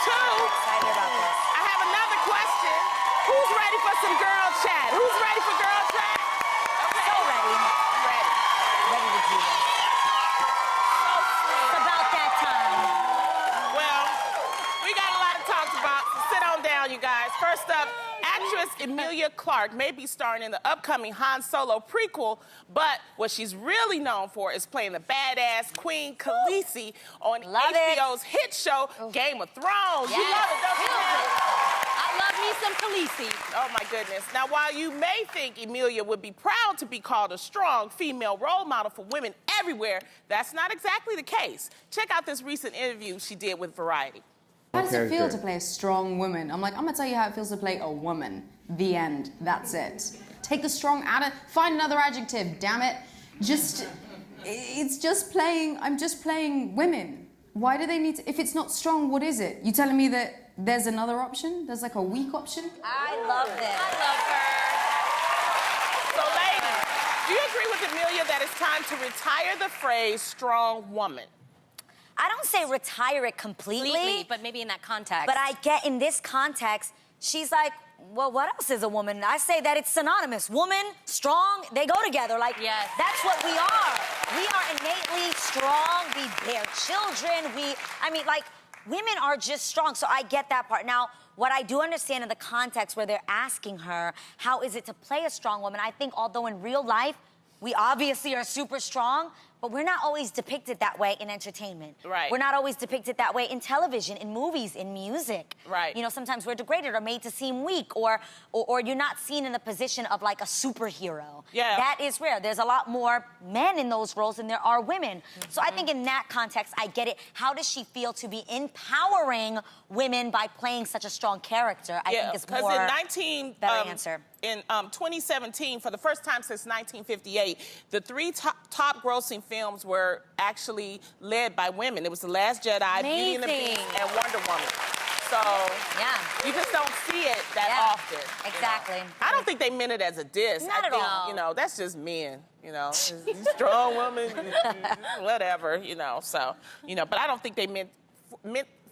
too. I'm excited about this. I have another question. Who's ready for some girl chat? Who's ready for girl chat? Okay. So ready. Ready. Ready to do this. It's about that time. Well, we got a lot to talk about, so sit on down, you guys. First up, actress Emilia Clarke may be starring in the upcoming Han Solo prequel, but what she's really known for is playing the badass Queen Khaleesi on HBO's hit show, Game of Thrones. Yes. You love it, don't you? I love me some Khaleesi. Oh, my goodness. Now, while you may think Emilia would be proud to be called a strong female role model for women everywhere, that's not exactly the case. Check out this recent interview she did with Variety. How does it feel to play a strong woman? I'm gonna tell you how it feels to play a woman. The end. That's it. Take the strong out of, find another adjective, damn it. It's just playing, I'm just playing women. Why do they need to, if it's not strong, what is it? You telling me that there's another option? There's like a weak option? I love this. I love her. So, ladies, do you agree with Emilia that it's time to retire the phrase strong woman? I don't say retire it completely, But maybe in that context. but I get in this context, she's like, well, what else is a woman? I say that it's synonymous. Woman, strong, they go together. Like, Yes. that's what we are. We are innately strong. We bear children. Women are just strong. So I get that part. Now, what I do understand in the context where they're asking her, how is it to play a strong woman? I think although in real life, we obviously are super strong, but we're not always depicted that way in entertainment. Right. We're not always depicted that way in television, in movies, in music. Right. You know, sometimes we're degraded or made to seem weak, or you're not seen in the position of like a superhero. Yeah. That is rare. There's a lot more men in those roles than there are women. So I think in that context, I get it. How does she feel to be empowering women by playing such a strong character? I think is more better answer. In 2017, for the first time since 1958, the three top grossing films were actually led by women. It was The Last Jedi, Beauty and the Beast, and Wonder Woman. So Yeah. you just don't see it that often. Exactly. You know? I don't think they meant it as a diss. Not at all. You know, that's just men. You know, strong woman, whatever. You know, so but I don't think they meant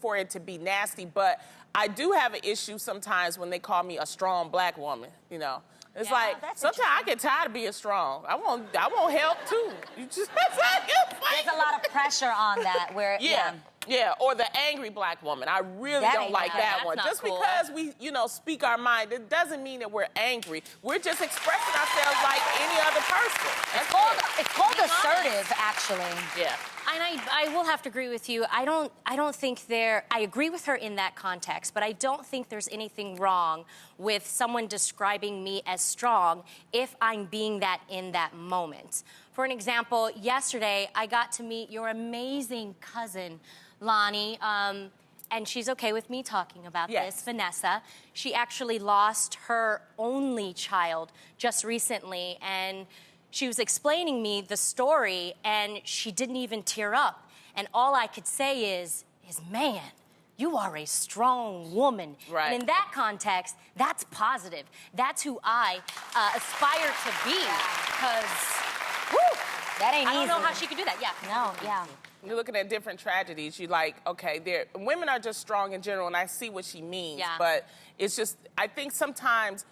for it to be nasty. But I do have an issue sometimes when they call me a strong black woman. You know, it's like sometimes I get tired of being strong. I want help too. You just There's a lot of pressure on that. Where Yeah, or the angry black woman. I really don't like that one. That's Just not cool. because we, speak our mind, it doesn't mean that we're angry. We're just expressing ourselves like any other person. it's called assertive, actually. Yeah. And I will have to agree with you. I don't think I agree with her in that context, but I don't think there's anything wrong with someone describing me as strong if I'm being that in that moment. For an example, yesterday I got to meet your amazing cousin, Lonnie, and she's okay with me talking about this, Vanessa. She actually lost her only child just recently, and she was explaining me the story, and she didn't even tear up. And all I could say is, man, you are a strong woman. Right. And in that context, that's positive. That's who I aspire to be, because That ain't easy. I don't know how she could do that, No, yeah. You're looking at different tragedies. You're like, okay, women are just strong in general, and I see what she means. Yeah. But it's just, I think sometimes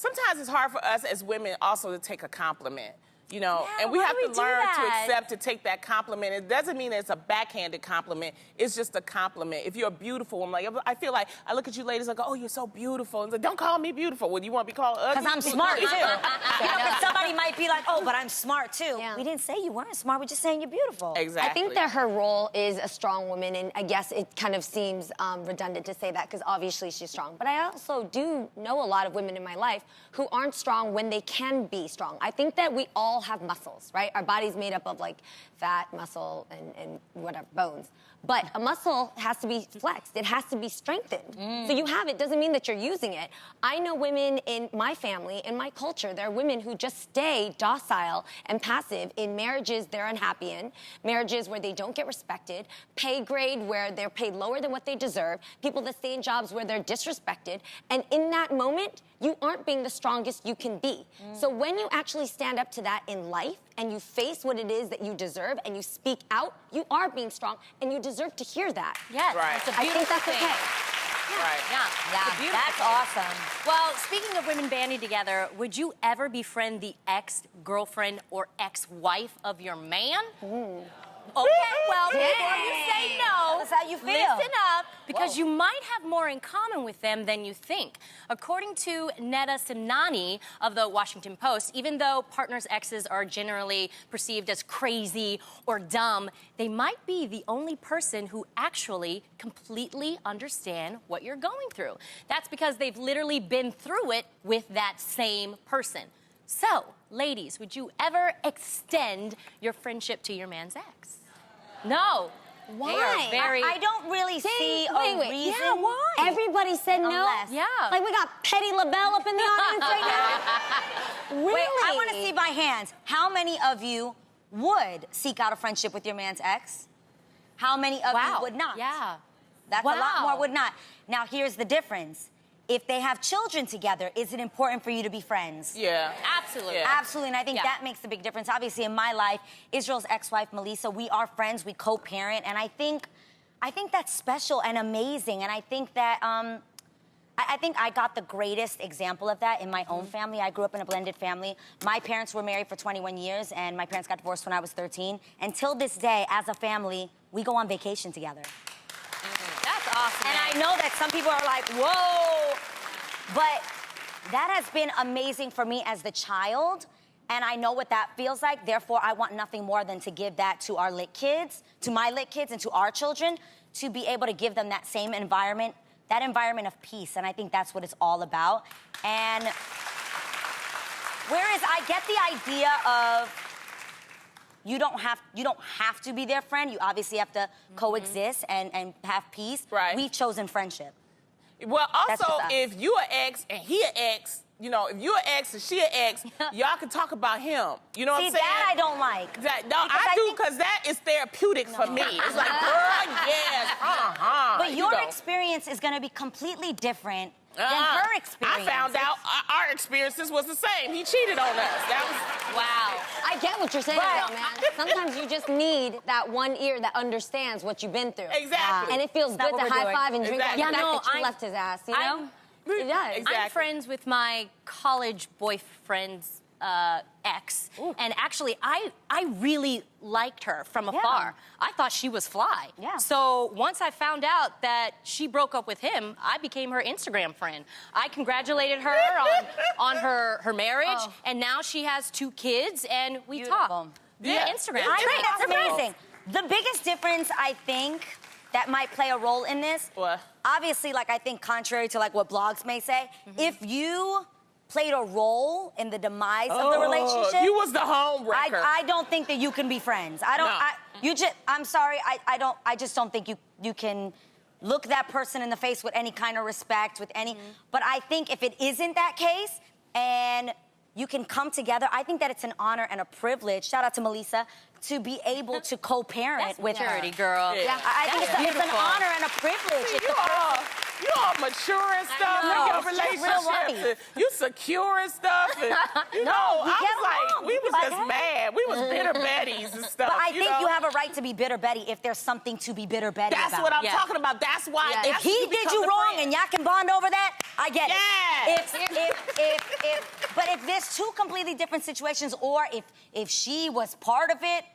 it's hard for us as women also to take a compliment. And we why have do to we do learn to that? accept to take that compliment. It doesn't mean it's a backhanded compliment. It's just a compliment. If you're a beautiful woman, I feel like I look at you ladies, I go, oh, you're so beautiful. And like, don't call me beautiful. Well, you want to be called ugly? Because I'm smart, too. Because somebody might be like, oh, but I'm smart, too. Yeah. We didn't say you weren't smart. We're just saying you're beautiful. Exactly. I think that her role is a strong woman, and I guess it kind of seems redundant to say that because obviously she's strong. But I also do know a lot of women in my life who aren't strong when they can be strong. I think that we all have muscles, right? Our body's made up of like fat, muscle, and whatever, bones. But a muscle has to be flexed. It has to be strengthened. So you have it, doesn't mean that you're using it. I know women in my family, in my culture, there are women who just stay docile and passive in marriages they're unhappy in, marriages where they don't get respected, pay grade where they're paid lower than what they deserve, people that stay in jobs where they're disrespected. And in that moment, you aren't being the strongest you can be. So when you actually stand up to that in life and you face what it is that you deserve and you speak out, you are being strong and you deserve to hear that. Yes, Right. it's a I think beautiful that's thing. okay. Right. Yeah, it's a Yeah, beautiful that's thing. awesome. Well, speaking of women banding together, would you ever befriend the ex-girlfriend or ex-wife of your man? Okay, well, before you say no, That's how you feel. listen up, because you might have more in common with them than you think. According to Netta Simnani of the Washington Post, even though partners' exes are generally perceived as crazy or dumb, they might be the only person who actually completely understand what you're going through. That's because they've literally been through it with that same person. So, ladies, would you ever extend your friendship to your man's ex? No. Why? They are very... I don't really see a reason. Yeah, why? Everybody said no. Unless- Yeah. Like we got Petty LaBelle up in the audience right now. Really? Wait, I want to see by hands. How many of you would seek out a friendship with your man's ex? How many of you would not? Yeah. That's a lot Wow. more would not. Now, here's the difference. If they have children together, is it important for you to be friends? Yeah. Absolutely. Yeah. Absolutely, and I think Yeah. that makes a big difference. Obviously, in my life, Israel's ex-wife, Melissa, we are friends, we co-parent, and I think that's special and amazing, and I think that, I think I got the greatest example of that in my own family. I grew up in a blended family. My parents were married for 21 years, and my parents got divorced when I was 13. And till this day, as a family, we go on vacation together. That's awesome. And I know that some people are like, whoa, but that has been amazing for me as the child, and I know what that feels like. Therefore, I want nothing more than to give that to our lit kids, to my lit kids, and to our children, to be able to give them that same environment, that environment of peace, and I think that's what it's all about. And whereas I get the idea of you don't have to be their friend. You obviously have to coexist and have peace. Right. We've chosen friendship. Well, That's also, just us. if you an ex and he an ex, you know, if you an ex and she an ex, y'all can talk about him. You know what See, I'm saying? that I don't like. No, Because I do think- because that is therapeutic for me. It's like, girl, yes, But your you know. experience is going to be completely different than Uh-uh. her experience. I found out our experiences was the same. He cheated on us. That was Wow. I get what you're saying, But- though, man. Sometimes you just need that one ear that understands what you've been through. exactly. And it feels That's good not to what we're high five and doing. drink on the Exactly. fact Yeah, no, that you I- left his ass, you know? I'm- It does. Exactly. I'm friends with my college boyfriend's ex, and actually, I really liked her from afar. I thought she was fly. Yeah. So once I found out that she broke up with him, I became her Instagram friend. I congratulated her on her marriage, and now she has 2 kids, and we Beautiful. talk via Yeah. Instagram. I It's think that's possible. amazing. The biggest difference, I think, that might play a role in this, What? obviously, like I think contrary to like what blogs may say, if you played a role in the demise of the relationship, You was the home wrecker. I don't think that you can be friends. I don't. No. I'm sorry. I just don't think you can look that person in the face with any kind of respect, with any. But I think if it isn't that case, and you can come together, I think that it's an honor and a privilege. Shout out to Melissa to be able to co-parent That's with maturity, her. girl. Yeah. I think That's it's an beautiful. honor and a privilege. If You all mature and stuff know. in your It's just real relationships. life. And you secure and stuff. And, you No, know, we I get was like, along. we was Like, just hey. mad. We was bitter Bettys and stuff. But I think know? you have a right to be bitter Betty if there's something to be bitter Betty That's about. what I'm Yeah. talking about. That's why. Yeah. That's If he you did become you the wrong friend. and y'all can bond over that, I get Yes. it. But if there's 2 completely different situations, or if she was part of it,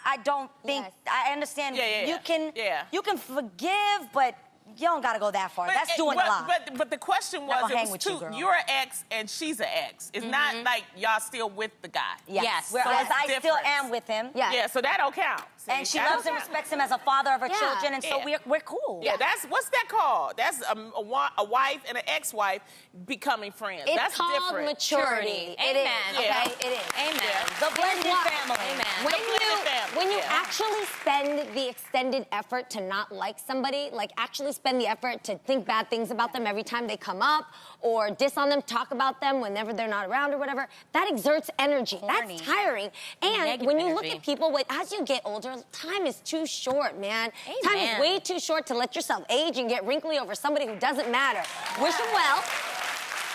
I don't think. Yes. I understand. Yeah. You can forgive, but you don't gotta go that far. That's doing a lot. But the question Not was, gonna it hang was with you, 2. girl. You're an ex and she's an ex. It's not like y'all still with the guy. Yes. Whereas So I it's still different. am with him. Yeah. Yeah, so that don't count. See, And she that loves don't and count. respects him as a father of her Yeah. children, and so Yeah. we're cool. Yeah, that's what's that called? That's a wife and an ex-wife becoming friends. It's that's called different. maturity. It is, Amen. okay? Yeah. It is. Amen. Yeah. The blended What? family. Amen. When The blended family, when you yeah. actually spend the extended effort to not like somebody, like actually spend the effort to think bad things about them every time they come up, or diss on them, talk about them whenever they're not around or whatever, that exerts energy. Horny. That's tiring. And Negative when you look energy. at people, as you get older, time is too short, man. Time is Amen. way too short to let yourself age and get wrinkly over somebody who doesn't matter. Wish them well.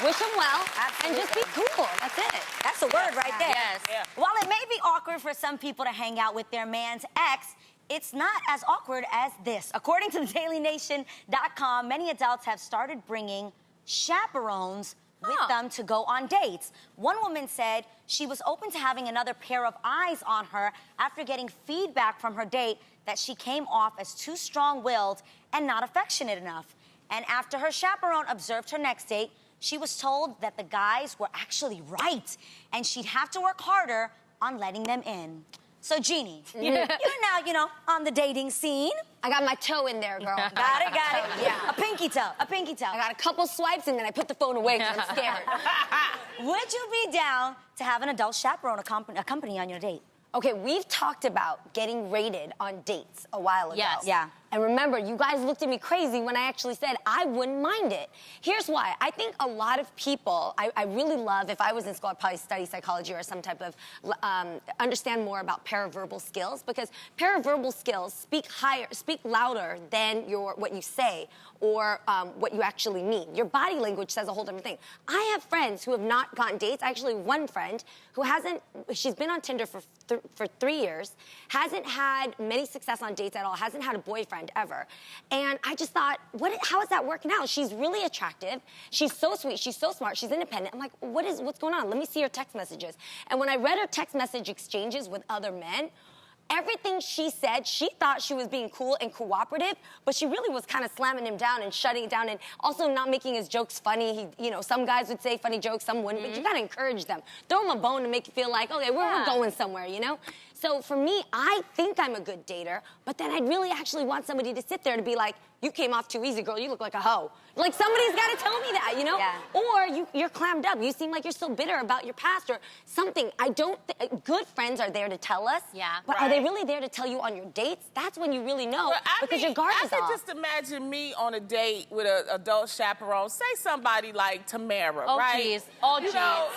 wish them well, Absolutely. and just be cool. That's it. That's a word right there. Yes. Yeah. While it may be awkward for some people to hang out with their man's ex, it's not as awkward as this. According to thedailynation.com, many adults have started bringing chaperones with them to go on dates. One woman said she was open to having another pair of eyes on her after getting feedback from her date that she came off as too strong-willed and not affectionate enough. And after her chaperone observed her next date, she was told that the guys were actually right and she'd have to work harder on letting them in. So, Jeannie, you're now, on the dating scene. I got my toe in there, girl. Got it. Yeah. A pinky toe. I got a couple swipes and then I put the phone away because I'm scared. Would you be down to have an adult chaperone accompany on your date? Okay, we've talked about getting rated on dates a while ago. Yes. Yeah. And remember, you guys looked at me crazy when I actually said I wouldn't mind it. Here's why. I think a lot of people, I really love, if I was in school, I'd probably study psychology or some type of, understand more about paraverbal skills, because paraverbal skills speak louder than what you say or what you actually mean. Your body language says a whole different thing. I have friends who have not gotten dates. Actually, one friend who she's been on Tinder for 3 years, hasn't had many success on dates at all, hasn't had a boyfriend ever. And I just thought, how is that working out? She's really attractive. She's so sweet. She's so smart. She's independent. I'm like, what's going on? Let me see her text messages. And when I read her text message exchanges with other men, everything she said, she thought she was being cool and cooperative, but she really was kind of slamming him down and shutting it down and also not making his jokes funny. Some guys would say funny jokes, some wouldn't, but you gotta encourage them. Throw them a bone to make you feel like, okay, we're going somewhere, So for me, I think I'm a good dater, but then I'd really actually want somebody to sit there to be like, you came off too easy, girl, you look like a hoe. Like, somebody's gotta tell me that, Yeah. Or you're clammed up, you seem like you're so bitter about your past or something. Good friends are there to tell us. Yeah. But are they really there to tell you on your dates? That's when you really know, because your guard is I off. could just imagine me on a date with an adult chaperone. Say somebody like Tamara, Oh, right? geez. Oh, You geez. know,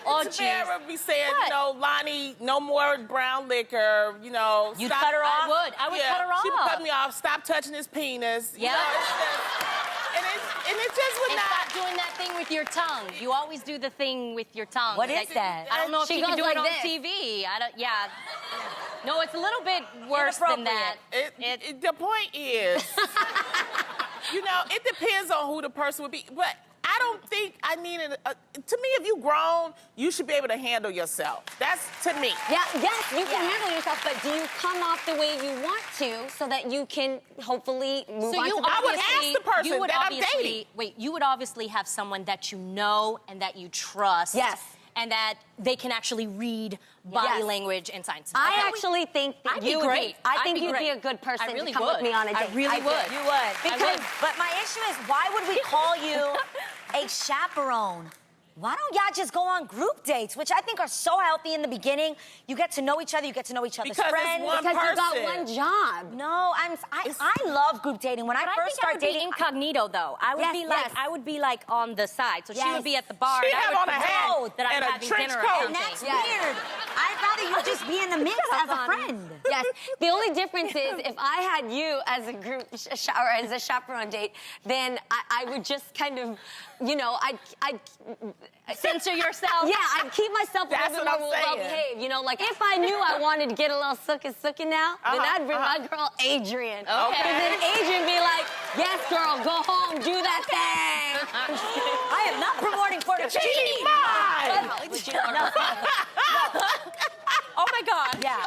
Oh, Tamara be saying, What? Lonnie, no more brown liquor, You'd stop- cut her off? I would cut her She would off. cut me off, stop touching his penis. Yeah. And it just would And not. stop doing that thing with your tongue. You always do the thing with your tongue. What is that? I don't know if She you can goes do like it on this. TV. Yeah. No, it's a little bit worse than that. The point is, it depends on who the person would be. But I don't think I need to me, if you grown, you should be able to handle yourself. That's to me. Yeah, yes, you can handle yourself, but do you come off the way you want to so that you can hopefully move on to the I would ask the person that I'm dating. Wait, you would obviously have someone that you know and that you trust. Yes. And that they can actually read body Yes. language and signs. I actually think that I'd be you would great. I I'd think be you'd be great. a good person I really to come would. with me on a date. I really would. You would. Because But my issue is, why would we call you a chaperone? Why don't y'all just go on group dates, which I think are so healthy in the beginning? You get to know each other, you get to know each other's Because it's friends. one because you got person. one job. No, I love group dating. When I But first I started think I would be dating, incognito though. I would Yes, be like yes. I would be like on the side. So she Yes. would be at the bar. She'd and I have would on a hat pretend that I'm and a having trench dinner coat. or and that's something. Yes. weird. I'd rather you just be in the mix as a friend. Yes. The only difference is if I had you as a group or as a chaperone date, then I would just kind of, I'd Censor yourself. Yeah, I'd keep myself a That's little what bit I'm more well saying. behaved. Like if I knew I wanted to get a little sookin' now, then I'd bring my girl Adrian. Okay. And then Adrian be like, yes, girl, go home, do that thing. I am not promoting fornication. Mine. No. Oh my God. Yeah.